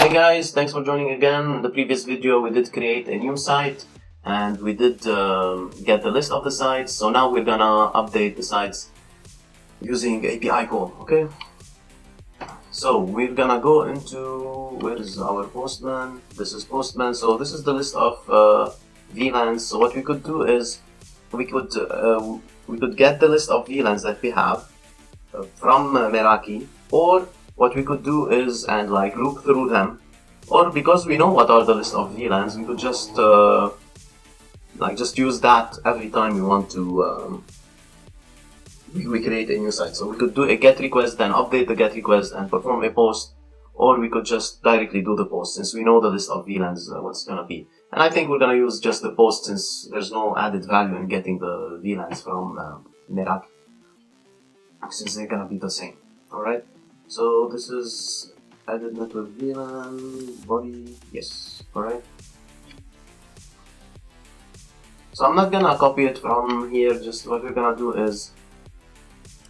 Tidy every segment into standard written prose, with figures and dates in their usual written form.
Hey guys, thanks for joining again. In the previous video we did create a new site and we did get the list of the sites. So now we're gonna update the sites using API call, okay? So we're gonna go into, where is our Postman? This is Postman. So this is the list of VLANs. So what we could do is we could get the list of VLANs that we have from Meraki, or what we could do is loop through them, or because we know what are the list of VLANs, we could just use that every time we want to we create a new site. So we could do a GET request, then update the GET request and perform a post, or we could just directly do the post since we know the list of VLANs what's gonna be. And I think we're gonna use just the post since there's no added value in getting the VLANs from Meraki, since they're gonna be the same. Alright, so this is added network VLAN body, yes. Alright, so I'm not gonna copy it from here. Just what we're gonna do is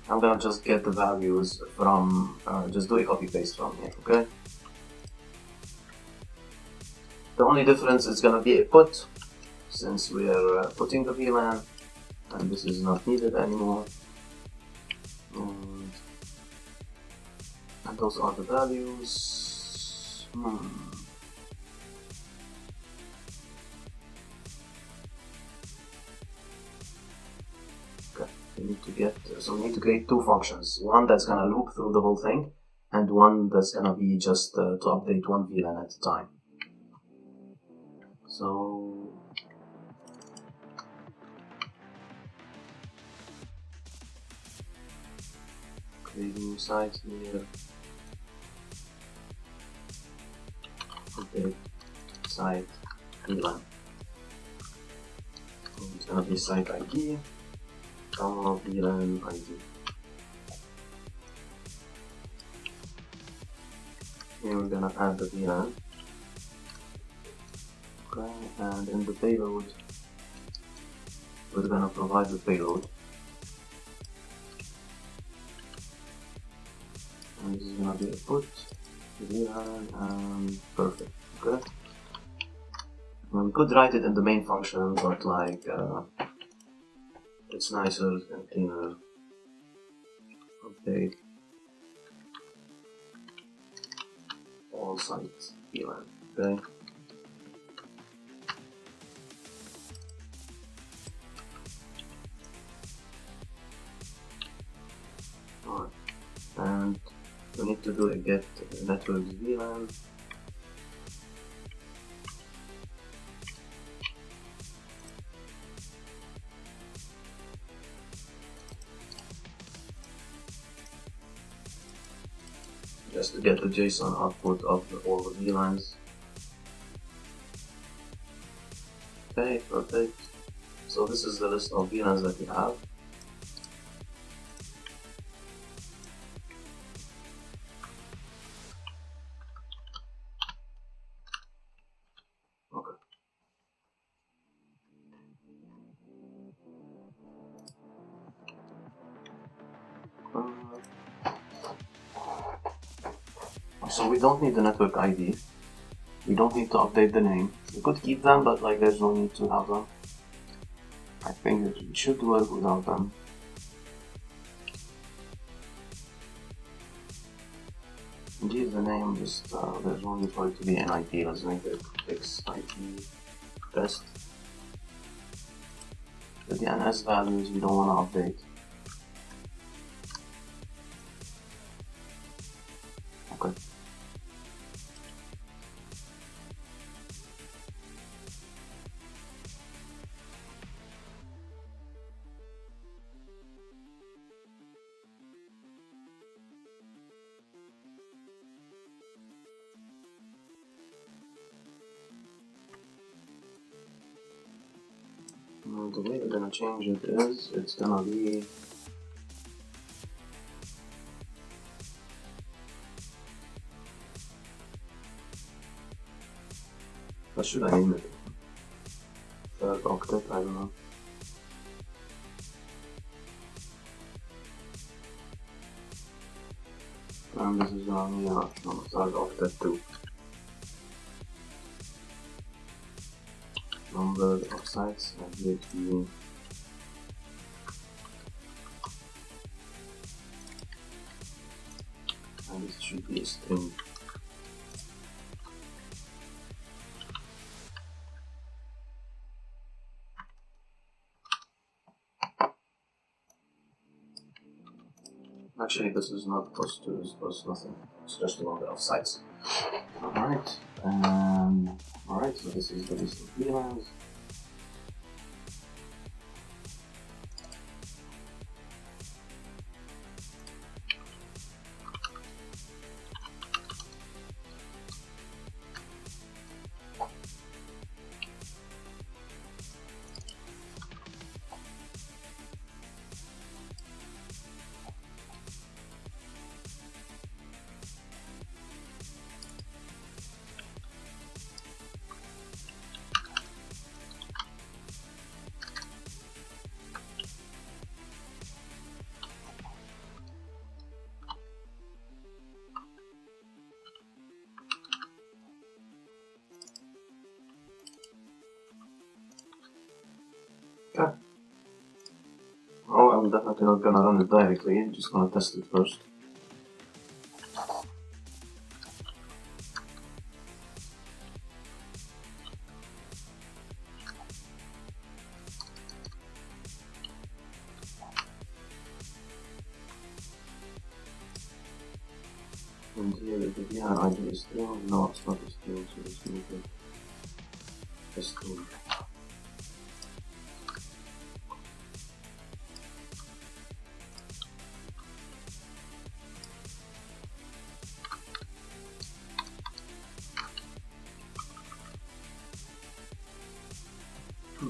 I'm gonna just get the values from just do a copy paste from here, okay? The only difference is gonna be a put, since we are putting the VLAN and this is not needed anymore. And those are the values. Okay, we need to get, so we need to create two functions. One that's gonna loop through the whole thing, and one that's gonna be just to update one VLAN at a time. So create a new site here. Update site VLAN. It's gonna be site ID, VLAN ID. Here we're gonna add the VLAN. Okay, and in the payload, we're gonna provide the payload. And this is gonna be a put, VLAN, and perfect. Okay. And we could write it in the main function, but it's nicer and cleaner. Update all sites VLAN. Okay. Alright. And we need to do a get network VLAN. Just to get the JSON output of all the VLANs. Okay, perfect. So this is the list of VLANs that we have. Okay. So we don't need the network ID. We don't need to update the name. We could keep them, but there's no need to have them. I think it should work without them. Give the name, just there's no need for it to be an IP. Let's make it fix IP test. The DNS values we don't want to update. Okay. And the way we're gonna change it is, it's gonna be what should I name it? Third octet, I don't know. And this is gonna be third octet too. number of sites, and here to be and it should be a string. Actually, this is not supposed to suppose nothing. It's just the number of sites. Alright. Alright, so this is the list of VLANs. Okay. Oh, I'm definitely not gonna run it directly, I'm just gonna test it first. And here the VLAN ID is string. No, it's not a string, so it's going to be a string.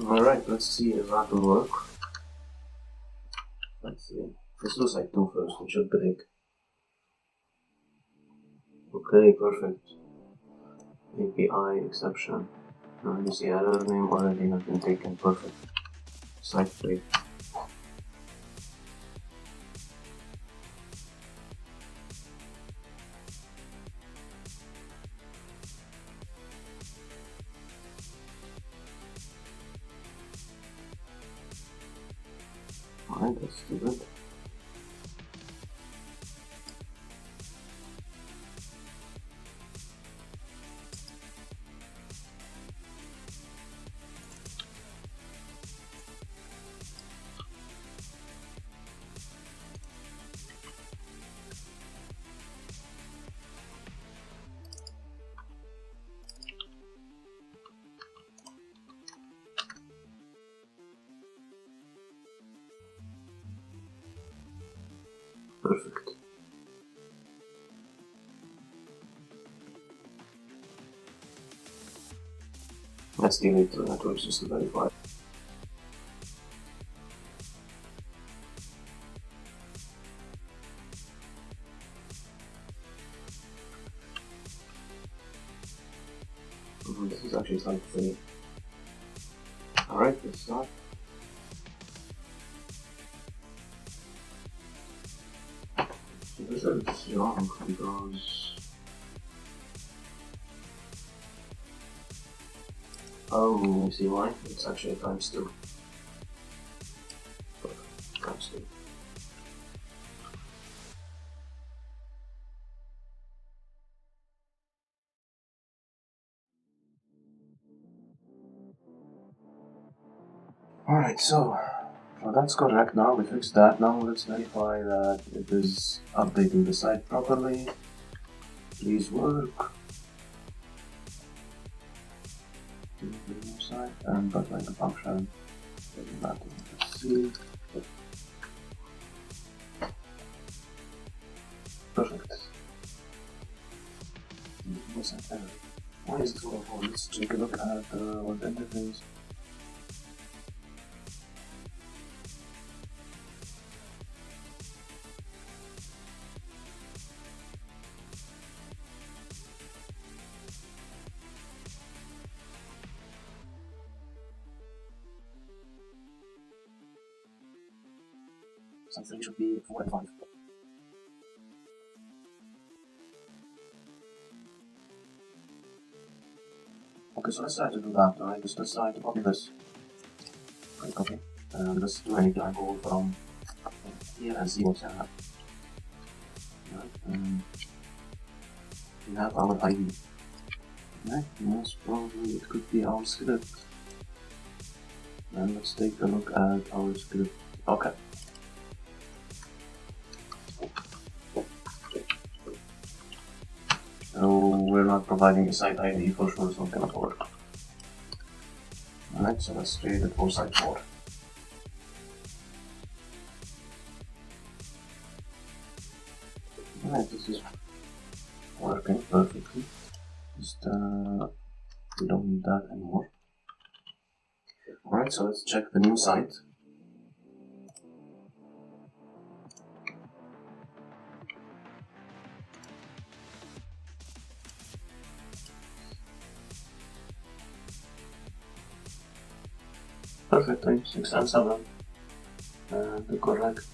Alright, let's see if that will work. Let's see. Let's do site 2 first, it should break. Okay, perfect. API exception. Now you see error name already has been taken, perfect. Site 3. Alright, that's too good. Perfect. Let's delete the networks just to verify. This is actually site 3. Alright, let's start. So this is wrong because... Oh, you see why? It's actually times 2. Times 2. Alright, so that's correct now. We fixed that. Now let's verify that it is updating the site properly. Please work. The new site and but like the function doesn't matter. Let's see. Perfect. What's that error? Why is it so hard? Let's take a look at what the interface. Something should be 4 and 5. Okay, so let's try to do that, alright? Just let's try to copy this. Right, copy. And let's do an API call from here and see what we have. Right, we have our ID. Right, most probably it could be our script. And let's take a look at our script. Okay. So we're not providing a site ID for sure, so it cannot work. Alright, so let's create it for site 4. Alright, this is working perfectly. Just we don't need that anymore. Alright, so let's check the new site. Perfect, 6 and 7. And the correct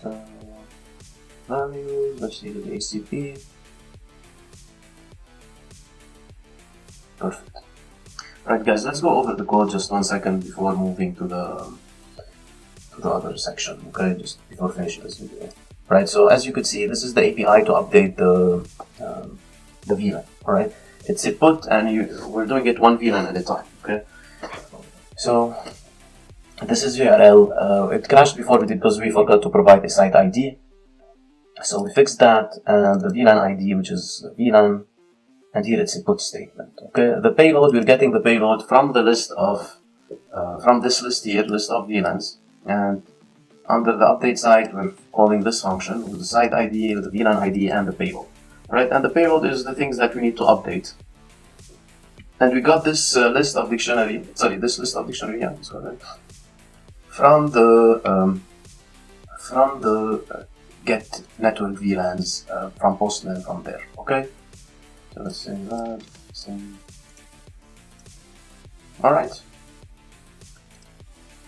value, let's see the HTTP. Perfect. Right guys, let's go over the code just 1 second before moving to the other section, okay, just before finishing this video. Right, so as you can see, this is the API to update the VLAN, alright? It's input and we're doing it 1 VLAN at a time, okay? So this is URL. It crashed before because we forgot to provide a site ID. So we fixed that, and the VLAN ID, which is VLAN, and here it's input statement. Okay, the payload, we're getting the payload from the list of, from this list here, list of VLANs, and under the update site, we're calling this function with the site ID, the VLAN ID, and the payload. Right, and the payload is the things that we need to update. And we got this list of dictionary, this list of dictionary, yeah, sorry. From the get network VLANs from Postman from there. Okay, so let's say that. Alright.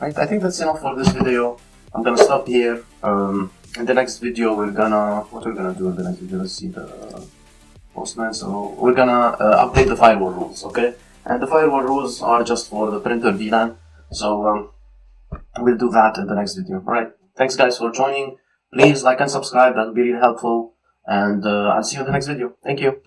Right, I think that's enough for this video. I'm gonna stop here. In the next video, what we're gonna do in the next video? Let's see the Postman. So we're gonna update the firewall rules. Okay, and the firewall rules are just for the printer VLAN. So we'll do that in the next video. Alright, thanks guys for joining. Please like and subscribe, that will be really helpful. And I'll see you in the next video. Thank you.